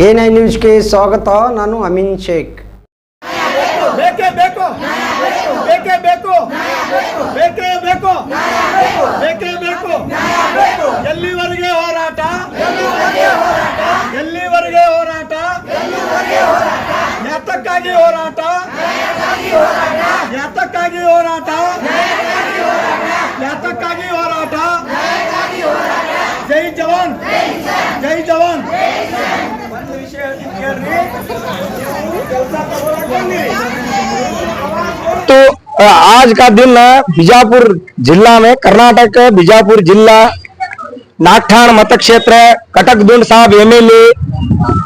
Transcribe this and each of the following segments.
A9 ನ್ಯೂಸ್ಗೆ ಸ್ವಾಗತ. ನಾನು ಅಮೀನ್ ಶೇಖ್. ಬೇಕೇ ಬೇಕು, ಬೇಕೇ ಬೇಕು, ಬೇಕೇ ಬೇಕು, ಬೇಕೇ ಬೇಕು. ಎಲ್ಲಿವರೆಗೆ ಹೋರಾಟ, ಎಲ್ಲಿವರೆಗೆ ಹೋರಾಟ, ಯಾತಕ್ಕಾಗಿ ಹೋರಾಟ, ಯಾತಕ್ಕಾಗಿ ಹೋರಾಟ, ಯಾತಕ್ಕಾಗಿ ಹೋರಾಟ. ಜೈ ಜವಾನ್, ಜೈ ಜವಾನ್. ಒಂದು ವಿಷಯ ಕೇಳ್ರಿ, तो आज का दिन बीजापुर जिला में, कर्नाटक बीजापुर जिला नागठाण मत क्षेत्र कटकदुंड साहब एमएलए।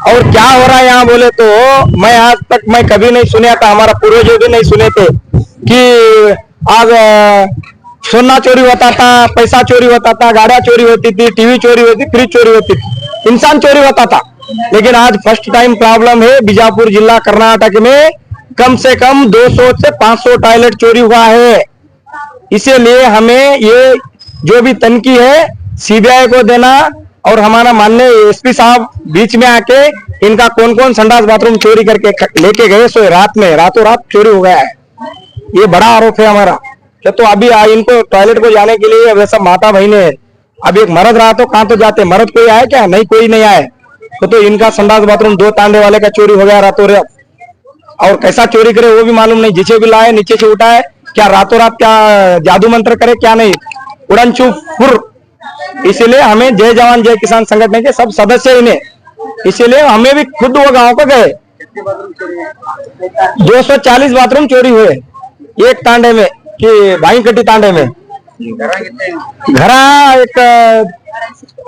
और क्या हो रहा है यहाँ बोले तो मैं आज तक कभी नहीं सुना था, हमारा पूर्वजों भी नहीं सुने थे कि आज सोना चोरी होता था, पैसा चोरी होता था, गाड़ियां चोरी होती थी, टीवी चोरी होती, फ्रिज चोरी होती थी, इंसान चोरी होता था। लेकिन आज फर्स्ट टाइम प्रॉब्लम है बीजापुर जिला कर्नाटक में कम से कम 200 से 500 टॉयलेट चोरी हुआ है। इसीलिए हमें ये जो भी तनकी है सीबीआई को देना, और हमारा माननीय एसपी साहब बीच में आके इनका कौन कौन संडास बाथरूम चोरी करके लेके गए, सो रात में रातों रात चोरी हो गया है। ये बड़ा आरोप है हमारा। तो अभी इनको टॉयलेट को जाने के लिए वैसा माता बहने है। अभी एक मर्द रहा तो कहाँ तो जाते, मर्द कोई आए क्या? नहीं, कोई नहीं आए। तो इनका संडास बाथरूम 2 तांडे वाले का चोरी हो गया रातों रात। और कैसा चोरी करे वो भी मालूम नहीं, जिसे भी लाए नीचे से उठाए, क्या रातों रात क्या जादू मंत्र करे क्या नहीं, उड़न चूप फुर। इसीलिए हमें जय जवान जय किसान संगठन के सब सदस्य इन्हें, इसीलिए हमें भी खुद वो गांव को गए। 240 बाथरूम चोरी हुए एक तांडे में, कि भाई कटी तांडे में। घरा एक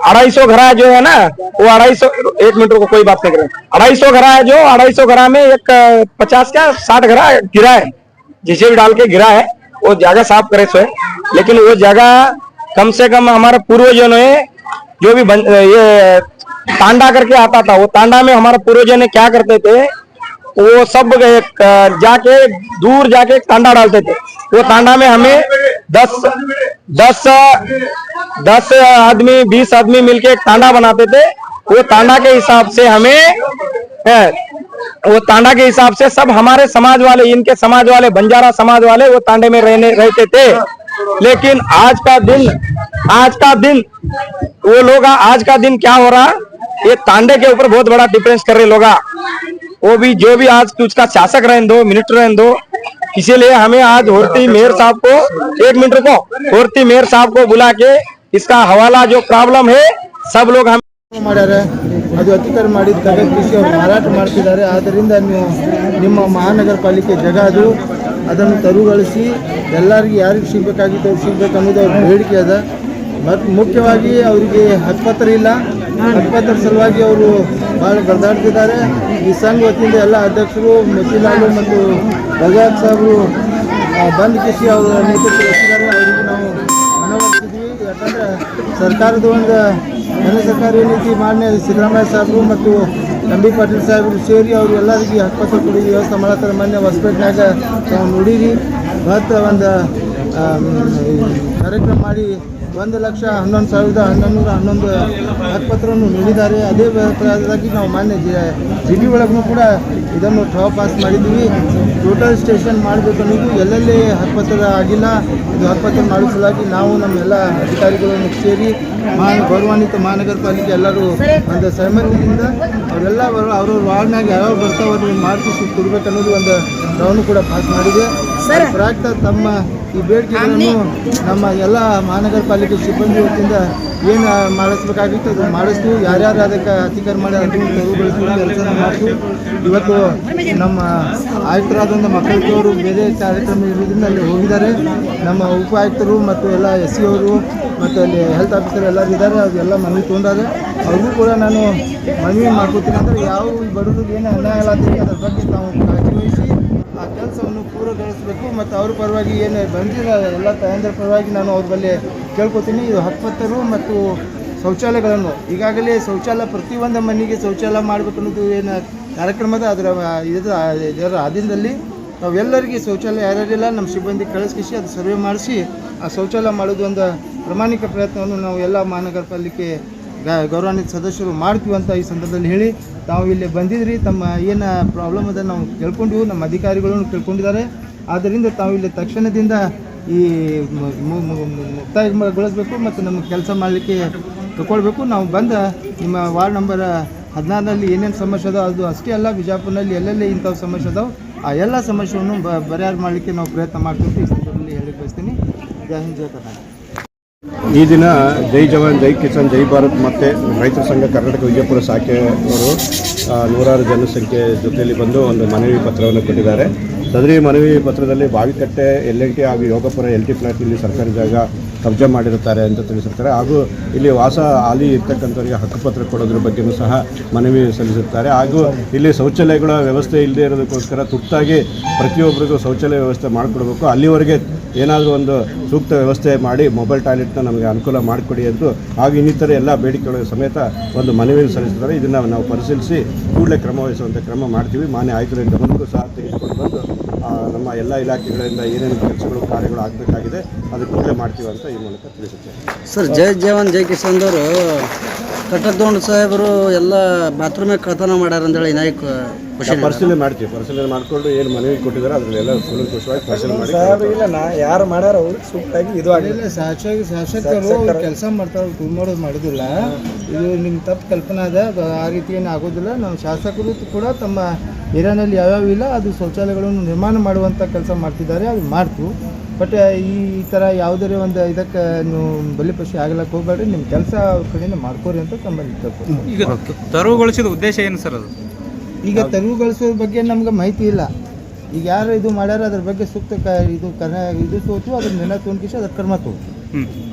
250 घरा जो है ना, वो 250, 1 मिनट को कोई बात नहीं करें, 250 घरा है, जो 250 घरा में एक 50 क्या 60 घरा गिरा है, जिसे भी डाल के गिरा है। वो जगह साफ करे सो है, लेकिन वो जगह कम से कम हमारे पूर्वजों ने जो भी ये तांडा करके आता था, वो तांडा में हमारे पूर्वजों ने क्या करते थे, वो सब जाके दूर जाके तांडा डालते थे। वो तांडा में हमें 10 आदमी 20 आदमी मिलके एक तांडा बनाते थे। वो तांडा के हिसाब से हमें वो तांडा के हिसाब से सब हमारे समाज वाले, इनके समाज वाले, बंजारा समाज वाले वो तांडे में रहते थे। लेकिन आज का दिन वो लोग, आज का दिन क्या हो रहा, ये तांडे के ऊपर बहुत बड़ा डिफरेंस कर रहे लोग। वो भी जो भी आज उसका शासक रहने दो, मिनिस्टर रहने दो। इसीलिए हमें आज होर्ती मेयर साहब को, 1 मिनट को होर्ती मेयर साहब को बुला के इसका हवाला जो प्रॉब्लम है सब लोग हम ಮಾಡ್ಯಾರೆ, ಅದು ಅಧಿಕಾರ ಮಾಡಿದ ಕೃಷಿ ಅವರು ಮಾರಾಟ ಮಾಡ್ತಿದ್ದಾರೆ. ಆದ್ದರಿಂದ ನೀವು ನಿಮ್ಮ ಮಹಾನಗರ ಪಾಲಿಕೆ ಜಾಗ ಅದು, ಅದನ್ನು ತೆರವುಗೊಳಿಸಿ ಎಲ್ಲರಿಗೂ ಯಾರಿಗೆ ಸಿಗಬೇಕಾಗಿತ್ತು ಅವ್ರಿಗೆ ಸಿಗಬೇಕು ಅನ್ನೋದು ಅವ್ರ ಬೇಡಿಕೆ ಅದ. ಮತ್ತು ಮುಖ್ಯವಾಗಿ ಅವರಿಗೆ ಹಕ್ಕುಪತ್ರ ಇಲ್ಲ, ಹಕ್ಕುಪತ್ರ ಸಲುವಾಗಿ ಅವರು ಭಾಳ ಬರೆದಾಡ್ತಿದ್ದಾರೆ. ಈ ಸಂಘ ವತಿಯಿಂದ ಎಲ್ಲ ಅಧ್ಯಕ್ಷರು ಮೋತಿಲಾಲ್ ಮತ್ತು ಭಗವತ್ ಸಾಹೇಬರು ಬಂದ್ ಕೃಷಿ ಅವರ ನೇತೃತ್ವ ವಹಿಸಿದ್ದಾರೆ. ಅವರಿಗೆ ನಾವು ಮನವೊಲಿಸಿದ್ವಿ. ಯಾಕಂದರೆ ಸರ್ಕಾರದ ಒಂದು ಮನೆ ಸರ್ಕಾರಿ ನೀತಿ ಮಾನ್ಯ ಸಿದ್ದರಾಮಯ್ಯ ಸಾಹೇಬರು ಮತ್ತು ಎಂ.ಬಿ. ಪಾಟೀಲ್ ಸಾಹೇಬರು ಸೇರಿ ಅವರು ಎಲ್ಲರಿಗೂ ಹಕ್ಕುಪತ್ರ ಕೊಡಿ ವ್ಯವಸ್ಥೆ ಮಾಡತ್ತಾರೆ. ಮೊನ್ನೆ ಹೊಸಪೇಟೆನಾಗ ನಾವು ನೋಡಿರಿ, ಮತ್ತು ಒಂದು ಕಾರ್ಯಕ್ರಮ ಮಾಡಿ 1,11,1111 ಹಕ್ಕುಪತ್ರವನ್ನು ನೀಡಿದ್ದಾರೆ. ಅದೇ ಪ್ರಕಾರವಾಗಿ ನಾವು ಮಾನ್ಯ ಜಿಲ್ಲೆ ಒಳಗೂ ಕೂಡ ಇದನ್ನು ಪಾಸ್ ಮಾಡಿದ್ದೀವಿ. ಟೋಟಲ್ ಸ್ಟೇಷನ್ ಮಾಡಬೇಕು ಅನ್ನೋದು ಎಲ್ಲೆಲ್ಲಿ ಹಕ್ಕುಪತ್ರ ಆಗಿಲ್ಲ, ಇದು ಹಕ್ಕುಪತ್ರ ಮಾಡುವ ಸಲುವಾಗಿ ನಾವು ನಮ್ಮೆಲ್ಲ ಅಧಿಕಾರಿಗಳನ್ನು ಸೇರಿ ಗೌರವಾನ್ವಿತ ಮಹಾನಗರ ಪಾಲಿಕೆ ಎಲ್ಲರೂ ಒಂದು ಸಹಮತಿಯಿಂದ ಅವರೆಲ್ಲ ಅವ್ರವ್ರ ವಾರ್ಡ್ನಾಗ ಯಾವ್ಯಾವ ಬರ್ತಾವೆ ಅದನ್ನು ಮಾಡಿಸಿ ಕೊಡಬೇಕು ಅನ್ನೋದು ಒಂದು ನಾವು ಕೂಡ ಪಾಸ್ ಮಾಡಿದೆ. ಪ್ರಾಕ್ತ ತಮ್ಮ ಈ ಬೇಡಿಕೆಗಳನ್ನು ನಮ್ಮ ಎಲ್ಲ ಮಹಾನಗರ ಪಾಲಿಕೆ ಸಿಬ್ಬಂದಿ ವತಿಯಿಂದ ಏನು ಮಾಡಿಸ್ಬೇಕಾಗಿತ್ತು ಅದು ಮಾಡಿಸ್ತು. ಯಾರ್ಯಾರು ಅದಕ್ಕೆ ಅಧಿಕಾರ ಮಾಡಿ ಅದನ್ನು ತೆರವುಗೊಳಿಸುವ ಕೆಲಸ ಮಾಡಿತು. ಇವತ್ತು ನಮ್ಮ ಆಯುಕ್ತರಾದಂಥ ಮಕ್ಕಳಿಗೆ ಬೇರೆ ಕಾರ್ಯಕ್ರಮ ಇರೋದ್ರಿಂದ ಅಲ್ಲಿ ಹೋಗಿದ್ದಾರೆ. ನಮ್ಮ ಉಪ ಆಯುಕ್ತರು ಮತ್ತು ಎಲ್ಲ SC ಅವರು ಮತ್ತು ಅಲ್ಲಿ ಹೆಲ್ತ್ ಆಫೀಸರ್ ಎಲ್ಲರೂ ಇದ್ದಾರೆ. ಅದೆಲ್ಲ ಮನವಿ ತೊಗೊಂಡಾರೆ. ಅವ್ರಿಗೂ ಕೂಡ ನಾನು ಮನವಿ ಮಾಡ್ಕೊತೀನಿ. ಅಂದರೆ ಯಾವ ಬಡವರಿಗೆ ಏನು ಅನ್ಯಾಯ ಆಗತ್ತೀವಿ ಅದ್ರ ಬಗ್ಗೆ ನಾವು ಕಾಳಜಿ ವಹಿಸಿ ಆ ಕೆಲಸವನ್ನು ಪೂರ್ಣಗೊಳಿಸಬೇಕು. ಮತ್ತು ಅವ್ರ ಪರವಾಗಿ ಏನು ಬಂದಿರೋ ಎಲ್ಲ ತಾಯಂದ್ರ ಪರವಾಗಿ ನಾನು ಅವ್ರ ಬಳಿ ಕೇಳ್ಕೊತೀನಿ. ಇದು ಹಕ್ಕುಪತ್ರರು ಮತ್ತು ಶೌಚಾಲಯಗಳನ್ನು ಈಗಾಗಲೇ ಶೌಚಾಲಯ ಪ್ರತಿಯೊಂದು ಮನೆಗೆ ಶೌಚಾಲಯ ಮಾಡಬೇಕು ಅನ್ನೋದು ಏನು ಕಾರ್ಯಕ್ರಮದ ಇದರ ಆಧೀನದಲ್ಲಿ ನಾವೆಲ್ಲರಿಗೆ ಶೌಚಾಲಯ ಯಾರ್ಯಾರಿಲ್ಲ ನಮ್ಮ ಸಿಬ್ಬಂದಿ ಕಳಿಸಿ ಅದು ಸರ್ವೆ ಮಾಡಿಸಿ ಆ ಶೌಚಾಲಯ ಮಾಡೋದು ಒಂದು ಪ್ರಾಮಾಣಿಕ ಪ್ರಯತ್ನವನ್ನು ನಾವು ಎಲ್ಲ ಮಹಾನಗರ ಪಾಲಿಕೆ ಗೌರವಾನ್ವಿತ ಸದಸ್ಯರು ಮಾಡ್ತೀವಿ ಅಂತ ಈ ಸಂದರ್ಭದಲ್ಲಿ ಹೇಳಿ ತಾವು ಇಲ್ಲಿ ಬಂದಿದ್ರಿ. ತಮ್ಮ ಏನು ಪ್ರಾಬ್ಲಮ್ ಅದ ನಾವು ಕೇಳ್ಕೊಂಡ್ವಿ, ನಮ್ಮ ಅಧಿಕಾರಿಗಳು ಕೇಳ್ಕೊಂಡಿದ್ದಾರೆ. ಆದ್ದರಿಂದ ತಾವು ಇಲ್ಲಿ ತಕ್ಷಣದಿಂದ ಈ ಮುಕ್ತಾಯಗೊಳಿಸಬೇಕು ಮತ್ತು ನಮ್ಮ ಕೆಲಸ ಮಾಡಲಿಕ್ಕೆ ತಗೊಳ್ಬೇಕು. ನಾವು ಬಂದ ನಿಮ್ಮ ವಾರ್ಡ್ ನಂಬರ್ 16ನಲ್ಲಿ ಏನೇನು ಸಮಸ್ಯೆ ಅದಾವೆ ಅದು ಅಷ್ಟೇ ಅಲ್ಲ, ಬಿಜಾಪುರನಲ್ಲಿ ಎಲ್ಲೆಲ್ಲಿ ಇಂಥವು ಸಮಸ್ಯೆ ಅದಾವೆ ಆ ಎಲ್ಲ ಸಮಸ್ಯೆಯನ್ನು ಪರಿಹಾರ ಮಾಡಲಿಕ್ಕೆ ನಾವು ಪ್ರಯತ್ನ ಮಾಡ್ತೀವಿ. ಈ ಸಂದರ್ಭದಲ್ಲಿ ಹೇಳಿ ಬಯಸ್ತೀನಿ. ಜೈ ಹಿಂದ್, ಜೈ ಕರ್ನಾಟಕ. ಈ ದಿನ ಜೈ ಜವಾನ್ ಜೈ ಕಿಸಾನ್ ಜೈ ಭಾರತ್ ಮತ್ತು ರೈತರ ಸಂಘ ಕರ್ನಾಟಕ ವಿಜಯಪುರ ಶಾಖೆಯವರು ನೂರಾರು ಜನಸಂಖ್ಯೆ ಜೊತೆಯಲ್ಲಿ ಬಂದು ಒಂದು ಮನವಿ ಪತ್ರವನ್ನು ಕೊಟ್ಟಿದ್ದಾರೆ. ಸದರಿ ಮನವಿ ಪತ್ರದಲ್ಲಿ ಬಾವಿಕಟ್ಟೆ LNT ಹಾಗೂ ಯೋಗಪುರ LT ಫ್ಲಾಟ್ ಇಲ್ಲಿ ಸರ್ಕಾರಿ ಜಾಗ ಕಬ್ಜಾ ಮಾಡಿರುತ್ತಾರೆ ಅಂತ ತಿಳಿಸಿರ್ತಾರೆ. ಹಾಗೂ ಇಲ್ಲಿ ವಾಸ ಹಾಲಿ ಇರ್ತಕ್ಕಂಥವರಿಗೆ ಹಕ್ಕುಪತ್ರ ಕೊಡೋದ್ರ ಬಗ್ಗೆಯೂ ಸಹ ಮನವಿ ಸಲ್ಲಿಸುತ್ತಾರೆ. ಹಾಗೂ ಇಲ್ಲಿ ಶೌಚಾಲಯಗಳ ವ್ಯವಸ್ಥೆ ಇಲ್ಲದೆ ಇರೋದಕ್ಕೋಸ್ಕರ ತುರ್ತಾಗಿ ಪ್ರತಿಯೊಬ್ಬರಿಗೂ ಶೌಚಾಲಯ ವ್ಯವಸ್ಥೆ ಮಾಡಿಕೊಡ್ಬೇಕು. ಅಲ್ಲಿವರೆಗೆ ಏನಾದರೂ ಒಂದು ಸೂಕ್ತ ವ್ಯವಸ್ಥೆ ಮಾಡಿ ಮೊಬೈಲ್ ಟಾಯ್ಲೆಟ್ನ ನಮಗೆ ಅನುಕೂಲ ಮಾಡಿಕೊಡಿ ಎಂದು ಹಾಗೂ ಇನ್ನಿತರ ಎಲ್ಲ ಬೇಡಿಕೆಗಳ ಸಮೇತ ಒಂದು ಮನವಿಯನ್ನು ಸಲ್ಲಿಸಿದ್ದಾರೆ. ಇದನ್ನು ನಾವು ಪರಿಶೀಲಿಸಿ ಕೂಡಲೇ ಕ್ರಮ ವಹಿಸುವಂಥ ಕ್ರಮ ಮಾಡ್ತೀವಿ. ಮಾನ್ಯ ಆಯುಕ್ತರ ಗಮನಕ್ಕೂ ಸಹ ತೆಗೆದುಕೊಂಡು ಬಂದು ನಮ್ಮ ಎಲ್ಲ ಇಲಾಖೆಗಳಿಂದ ಏನೇನು ಕೆಲಸಗಳು ಕಾರ್ಯಗಳು ಆಗಬೇಕಾಗಿದೆ ಅದು ಕೂಡಲೇ ಮಾಡ್ತೀವಿ ಅಂತ ಈ ಮೂಲಕ ತಿಳಿಸುತ್ತೇವೆ. ಸರ್, ಜೈ ಜವಾನ್ ಜೈ ಕಿಸಾನ್ದವರು ಕಟ್ಟದೋಂಡ್ ಸಾಹೇಬರು ಎಲ್ಲ ಬಾತ್ರೂಮಿಗೆ ಕಳ್ತನ ಮಾಡ್ಯಾರ ಅಂತೇಳಿ ನಾಯಕ ಪರಿಶೀಲನೆ ಮಾಡ್ತೀವಿ. ಪರಿಶೀಲನೆ ಮಾಡಿಕೊಂಡು ಏನು ಮನವಿ ಕೊಟ್ಟಿದ್ದಾರೆ ಅದರಲ್ಲೆಲ್ಲ ಕೂಲಂಕುಷವಾಗಿ ಪರಿಶೀಲನೆ ಮಾಡಿ ಇಲ್ಲ ಯಾರು ಮಾಡ್ಯಾರ ಅವ್ರಿಗೆ ಸೂಕ್ತಾಗಿ ಇದು ಆಗಿಲ್ಲ. ಶಾಸಕರು ಕೆಲಸ ಮಾಡ್ತಾರೆ, ಮಾಡೋದು ಮಾಡೋದಿಲ್ಲ. ಇದು ನಿಮ್ಮ ತಪ್ಪು ಕಲ್ಪನೆ ಅದ, ಆ ರೀತಿ ಏನು ಆಗೋದಿಲ್ಲ. ನಮ್ಮ ಶಾಸಕರು ಕೂಡ ತಮ್ಮ ಏರಿಯಾನಲ್ಲಿ ಯಾವ್ಯಾವ ಇಲ್ಲ ಅದು ಶೌಚಾಲಯಗಳನ್ನು ನಿರ್ಮಾಣ ಮಾಡುವಂಥ ಕೆಲಸ ಮಾಡ್ತಿದ್ದಾರೆ, ಅದು ಮಾಡ್ತು. ಬಟ್ ಈ ಥರ ಯಾವುದೇ ಒಂದು ಇದಕ್ಕೆ ನೀವು ಬಲಿಪಶು ಆಗ್ಲಕ್ಕೆ ಹೋಗ್ಬೇಡ್ರಿ, ನಿಮ್ಮ ಕೆಲಸ ಅವ್ರ ಕಡೆಯಿಂದ ಮಾಡ್ಕೋರಿ ಅಂತ ತಮ್ಮಲ್ಲಿ ತಪ್ಪು. ಈಗ ತೆರವುಗೊಳಿಸಿದ ಉದ್ದೇಶ ಏನು ಸರ್ ಅದು? ಈಗ ತೆರವುಗೊಳಿಸೋದ್ರ ಬಗ್ಗೆ ನಮ್ಗೆ ಮಾಹಿತಿ ಇಲ್ಲ. ಈಗ ಯಾರು ಇದು ಮಾಡ್ಯಾರ ಅದ್ರ ಬಗ್ಗೆ ಸೂಕ್ತ ಇದು ತೋತು ಅದ್ರ ನೆಲ ತೊಗೊಂಡ್ಕಿಸಿ ಅದ್ರ ಕ್ರಮ ತಗೋತು.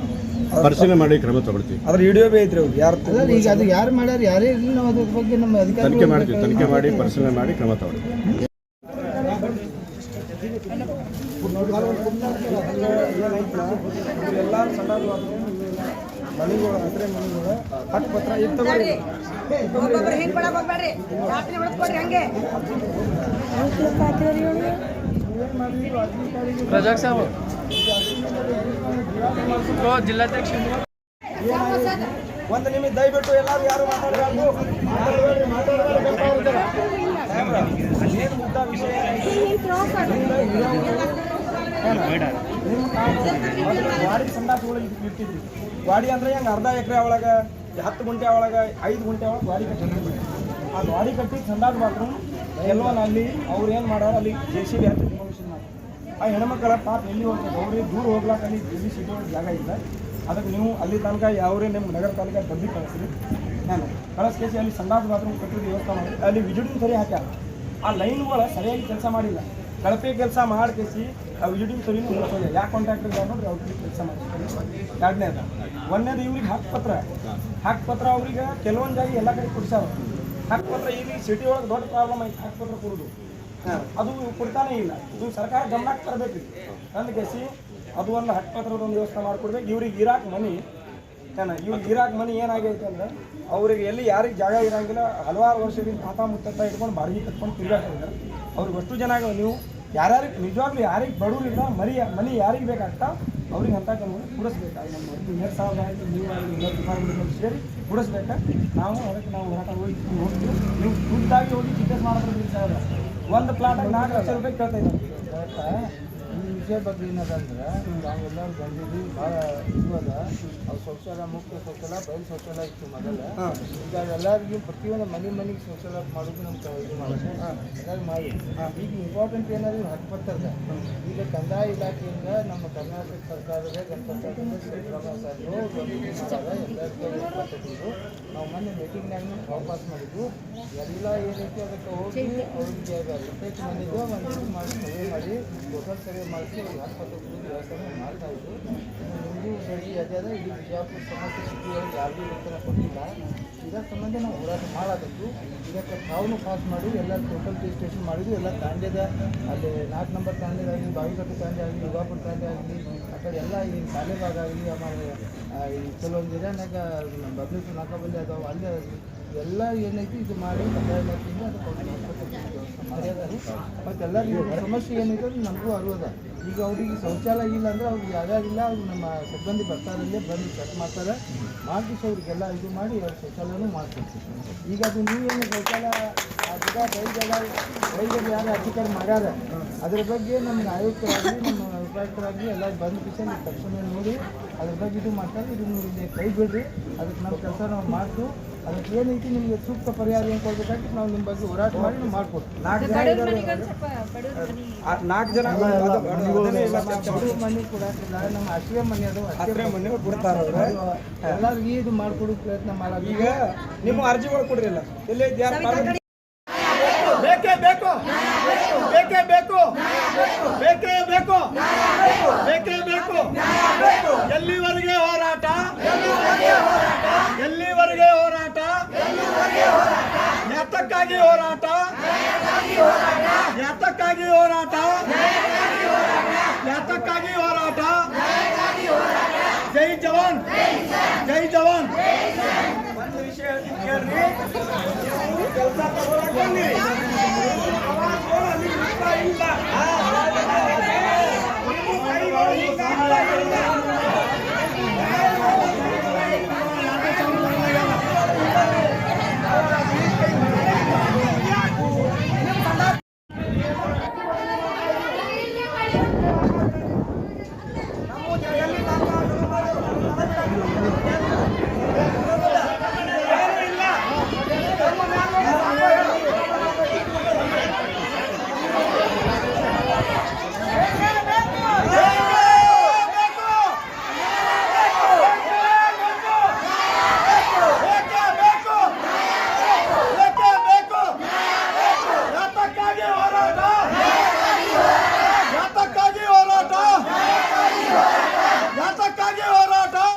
ಪರಿಶೀಲನೆ ಮಾಡಿ ಕ್ರಮ ತಗೊಳ್ತೀವಿ. ಅದ್ರ ವಿಡಿಯೋ ಬೇ ಐತ್ರಿ ಅವ್ರು ಯಾರು ಅಲ್ಲ, ಈಗ ಅದು ಯಾರು ಮಾಡ್ಯಾರ ಯಾರೇ ಇರಲಿ ನಾವು ಅದ್ರ ಬಗ್ಗೆ ನಮ್ಮ ಅಧಿಕಾರಿ ತನಿಖೆ ಮಾಡ್ತೀವಿ. ತನಿಖೆ ಮಾಡಿ ಪರಿಶೀಲನೆ ಮಾಡಿ ಕ್ರಮ ತಗೊಳ್ತೀವಿ. ಹಕ್ಕುಪತ್ರ ಪ್ರಜಾಕ್ ಸಾಬ್ ಜಿಲ್ಲಾಧ್ಯಕ್ಷ ಒಂದು ನಿಮಿಷ ದಯವಿಟ್ಟು ಎಲ್ಲರೂ ಯಾರು ಮಾತಾಡಬಾರ್ದು. ಮುದ್ದ ವಿಷಯ ವಾಡಿ ಸಂಡಾಸಗಳಿಗೆ ಇರ್ತಿದ್ವಿ. ವಾಡಿ ಅಂದ್ರೆ ಹೆಂಗೆ ಅರ್ಧ ಎಕರೆ ಒಳಗೆ 10 ಗುಂಟೆ ಒಳಗೆ 5 ಗುಂಟೆ ಒಳಗೆ ವಾಡಿ ಕಟ್ಟಿದ್ವಿ. ಆ ವಾಡಿ ಕಟ್ಟಿ ಸಂಡಾಸ್ ಬಾತ್ರೂಮ್ ಎಲ್ಲೋನಲ್ಲಿ ಅವ್ರು ಏನು ಮಾಡೋರು ಅಲ್ಲಿ JCB ಹತ್ತಿ ಡಿಮೋಲಿಷನ್ ಮಾಡಿ ಆ ಹೆಣ್ಮಕ್ಳ ಪಾಪ ಎಲ್ಲಿ ಹೋಗ್ತದೆ ಅವ್ರಿಗೆ ದೂರ ಹೋಗ್ಲಾಕ ಅಲ್ಲಿ ಎಲ್ಲಿ ಸಿಗೋ ಜಾಗ ಇಲ್ಲ. ಅದಕ್ಕೆ ನೀವು ಅಲ್ಲಿ ತನಕ ಯಾವ್ರೇ ನಿಮ್ಮ ನಗರ ಪಾಲಿಕೆ ಡಬ್ಬಿ ಕಳಿಸ್ರಿ, ನಾನು ಕಳಿಸ್ಕೇಸಿ ಅಲ್ಲಿ ಸಂಡಾಸ್ ಬಾತ್ರೂಮ್ ಕಟ್ಟಿದ ವ್ಯವಸ್ಥೆ ಮಾಡಿ ಅಲ್ಲಿ ವಿಜಿಟಿಂಗ್ ಸರಿ ಹಾಕ್ಯಾರ. ಆ ಲೈನ್ಗಳು ಸರಿಯಾಗಿ ಕೆಲಸ ಮಾಡಿಲ್ಲ. ಕಳಪೆ ಕೆಲಸ ಮಾಡ್ಕೇಸಿ ಆ ವಿಜಿಟಿಂಗ್ ಸರಿನೂ ಮುಗಿಸೋಲ್ಲ. ಯಾಕೆ ಕಾಂಟ್ರಾಕ್ಟರ್ ಇದ್ದಾರೆ ನೋಡ್ರಿ ಅವ್ರಿಗೆ ಕೆಲಸ ಮಾಡ್ತಾರೆ. ಎರಡನೇದು ಒಂದನೇದು ಇವ್ರಿಗೆ ಹಕ್ಕುಪತ್ರ ಅವ್ರಿಗೆ ಕೆಲವೊಂದು ಜಾಗ ಎಲ್ಲ ಕಡೆ ಕೊಡ್ಸಾರ. ಹಕ್ಕುಪತ್ರ ಈಗ ಸಿಟಿ ಒಳಗೆ ದೊಡ್ಡ ಪ್ರಾಬ್ಲಮ್ ಐತೆ ಹಕ್ಕುಪತ್ರ ಕೊಡೋದು. ಅದು ಕೊಡ್ತಾನೆ ಇಲ್ಲ. ಇದು ಸರ್ಕಾರ ಗಮನಕ್ಕೆ ತರಬೇಕು. ಅಂದ ಕೇಸಿ ಅದು ಒಂದು ಹಕ್ಕುಪತ್ರದ ಒಂದು ವ್ಯವಸ್ಥೆ ಮಾಡಿಕೊಡ್ಬೇಕು. ಇವ್ರಿಗೆ ಇರಾಕ್ ಮನಿ ಏನಾಗೈತೆ ಅಂದ್ರೆ ಅವ್ರಿಗೆ ಎಲ್ಲಿ ಯಾರಿಗೆ ಜಾಗ ಇರಂಗಿಲ್ಲ. ಹಲವಾರು ವರ್ಷದಿಂದ ತಾತ ಮುತ್ತ ಇಟ್ಕೊಂಡು ಬಾಡಿಗೆ ಕಟ್ಕೊಂಡು ತಿರುಗಾಡ್ತಾರೆ. ಅವ್ರಿಗೆ ಅಷ್ಟು ಜನ ನೀವು ಯಾರ್ಯಾರಿಗೆ ನಿಜವಾಗ್ಲೂ ಯಾರಿಗೆ ಬಡವರಿಲ್ಲ ಮನಿ ಯಾರಿಗೆ ಬೇಕಾಗ್ತಾ ಅವ್ರಿಗೆ ಅಂತ ಕೆಲವು ಕೊಡಿಸ್ಬೇಕಾಗಿ ನಮ್ಮ 2,000 ಆಯಿತು ನೀವು ಡಿಪಾರ್ಟ್ಮೆಂಟ್ ಸೇರಿ ಕೊಡಿಸ್ಬೇಕಾ. ಅದಕ್ಕೆ ನಾವು ಹೋರಾಟ ಹೋಗ್ತೀವಿ. ನೀವು ಖುದ್ದಾಗಿ ಹೋಗಿ ಚಿಕಿತ್ಸೆ ಮಾಡೋದ್ರ ಸರ್ ಒಂದು ಪ್ಲಾಟಾಗಿ 4 ಲಕ್ಷ ರೂಪಾಯಿ ಕೇಳ್ತಾ ಇದ್ದಾರೆ. ಈ ವಿಷಯ ಬಗ್ಗೆ ಏನದಂದ್ರೆ ನಾವೆಲ್ಲರೂ ಬಂದಿದ್ವಿ, ಭಾಳ ಇದು ಅದ. ಅವ್ರು ಶೌಚಾಲಯ ಮುಕ್ತ ಶೌಚಾಲಯ ಬಯಲು ಶೌಚಾಲಯ ಇತ್ತು ಮೊದಲ. ಈಗ ಎಲ್ಲರಿಗೂ ಪ್ರತಿಯೊಂದು ಮನೆಗೆ ಶೌಚಾಲಯ ಮಾಡೋದು ನಮ್ಮ ಇದು ಮಾಡೋದು ಎಲ್ಲರೂ ಮಾಡಿ. ಈಗ ಇಂಪಾರ್ಟೆಂಟ್ ಏನಾದ್ರು ಹಕ್ಕುಪತ್ರದ ಈಗ ಕಂದಾಯ ಇಲಾಖೆಯಿಂದ ನಮ್ಮ ಕರ್ನಾಟಕ ಸರ್ಕಾರದ ಎಲ್ಲರಿಗೂ ನಾವು ಮೊನ್ನೆ ಮೀಟಿಂಗ್ನಾಗ ವಾಪಸ್ ಮಾಡಿದ್ವು. ಎಲ್ಲ ಏನೈತಿ ಅದಕ್ಕೆ ಹೋಗಿ ಅವ್ರಿಗೆ ಪ್ರತ್ಯೇಕ ಮನೆಗೂ ಒಂದು ಇದು ಮಾಡಿ ಸರ್ವೆ ಮಾಡಿ ಟೋಟಲ್ ಸರ್ವೆ ಮಾಡಿಸಿ ಅವ್ರಿಗೆ ಹಕ್ಕುಪತ್ರ ವ್ಯವಸ್ಥೆ ಮಾಡ್ತಾ ಇದ್ದು. ನಿಮಗೂ ಬೆಳಿ ಅದೇ ಅದ ಇಡೀ ಬಿಜಾಪುರ ಸಮಸ್ಯೆ ಸಿಟಿಯೊಳಗೆ ಯಾರಿಗೂ ಉತ್ತರ ಕೊಟ್ಟಿಲ್ಲ. ಇದರ ಸಂಬಂಧ ನಾವು ಹೋರಾಟ ಮಾಡಾಕತ್ತು. ಇದಕ್ಕೆ ತಾವು ಪಾಸ್ ಮಾಡಿ ಎಲ್ಲ ಟೋಟಲ್ ರಿಜಿಸ್ಟ್ರೇಷನ್ ಮಾಡಿದ್ವಿ. ಎಲ್ಲ ತಾಂಡ್ಯದ ಅಲ್ಲಿ 4 ನಂಬರ್ ತಾಂಡ್ಯದಾಗಲಿ, ಬಾವಿಕಟ್ಟು ತಾಂಡ್ಯ ಆಗಲಿ, ಯುಗಾಪುರ ತಾಂಡ್ಯ ಆಗಲಿ, ಆ ಕಡೆ ಎಲ್ಲ ಈ ಶಾಲೆಬಾಗ ಆಗಲಿ, ಆಮೇಲೆ ಈ ಕೆಲವೊಂದು ಏರಿಯಾನಾಗ ಬಬ್ಲೇಶ್ವರ ನಾಕಾಬಲ್ಲಿ ಅದಾವೆ, ಅಲ್ಲೇ ಎಲ್ಲ ಏನೈತಿ ಇದು ಮಾಡಿ ಕಂದಾಯ ಇಲಾಖೆಯಿಂದ ಅದು ಮಾಡಿದಾರೆ. ಮತ್ತು ಎಲ್ಲರಿಗೂ ಸಮಸ್ಯೆ ಏನೈತೆ ಅದು ನಮಗೂ ಅರಿವದ. ಈಗ ಅವ್ರಿಗೆ ಶೌಚಾಲಯ ಇಲ್ಲ ಅಂದರೆ ಅವ್ರಿಗೆ ಯಾವ್ಯಾರಿಲ್ಲ ಅವ್ರು ನಮ್ಮ ಸಿಬ್ಬಂದಿ ಬರ್ತಾರಲ್ಲಿ ಬಂದು ಚೆಕ್ ಮಾಡ್ತಾರೆ, ಮಾಡಿಸಿ ಅವ್ರಿಗೆಲ್ಲ ಇದು ಮಾಡಿ ಅವ್ರ ಶೌಚಾಲಯನೂ ಮಾಡ್ಕೊಡ್ತೀವಿ. ಈಗ ಅದು ನೀವೇನು ಶೌಚಾಲಯ ರೈತರು ಯಾರು ಅಧಿಕಾರಿ ಮಾಡ್ಯಾರ ಅದ್ರ ಬಗ್ಗೆ ನಮ್ಗೆ ಆಯುಕ್ತರಾಗಲಿ ನಮ್ಮ ಉಪಾಯುಕ್ತರಾಗಲಿ ಎಲ್ಲ ಬಂದು ಕಿಶನ್ ತಕ್ಷಣ ನೋಡಿ ಅದ್ರ ಬಗ್ಗೆ ಇದು ಮಾಡ್ತಾರೆ. ಇದು ನೀವು ಕೈ ಬಿಡ್ರಿ, ಅದಕ್ಕೆ ನಮ್ಮ ಕೆಲಸ ನಾವು ಮಾಡ್ತೀವಿ. ಅದಕ್ಕೆ ಏನೈತಿ ನಿಮಗೆ ಸೂಕ್ತ ಪರಿಹಾರ ಏನು ಕೊಡ್ಬೇಕಾಗಿ ನಾವು ನಿಮ್ಮ ಬಗ್ಗೆ ಹೋರಾಟ ಮಾಡಿ ನಾವು ಮಾಡ್ಕೊಡ್ತೀವಿ. 4 ಜನ ಮನೆ ಕೊಡಾಕಿಲ್ಲ, ನಮ್ಮ ಆಶ್ರಯ ಮನೆ ಅದು ಆಶ್ರಯ ಮನೆ ಕೊಡ್ತಾರೆ. ಎಲ್ಲರಿಗೂ ಇದು ಮಾಡ್ಕೊಡೋ ಪ್ರಯತ್ನ ಮಾಡೋದು. ಈಗ ನಿಮ್ಮ ಅರ್ಜಿಗಳು ಕೊಡ್ರಿಲ್ಲ ಎಲ್ಲೇ ಬೇಕೇ ಬೇಕು ಬೇಕೇ ಬೇಕು ಬೇಕೇ ಬೇಕು ಬೇಕೇ ಬೇಕು. ಎಲ್ಲಿವರೆಗೆ ಹೋರಾಟ, ಎಲ್ಲಿವರೆಗೆ ಹೋರಾಟ, ಯಾತಕ್ಕಾಗಿ ಹೋರಾಟ, ಯಾತಕ್ಕಾಗಿ ಹೋರಾಟ, ಯಾತಕ್ಕಾಗಿ ಹೋರಾಟ. ಜೈ ಜವಾನ್, ಜೈ ಜವಾನ್. ಒಂದು ವಿಷಯ ಕೇಳ್ರಿ, ಕೆಲಸ ತಗೊಳಕ್ ಬಂದಿರಿ.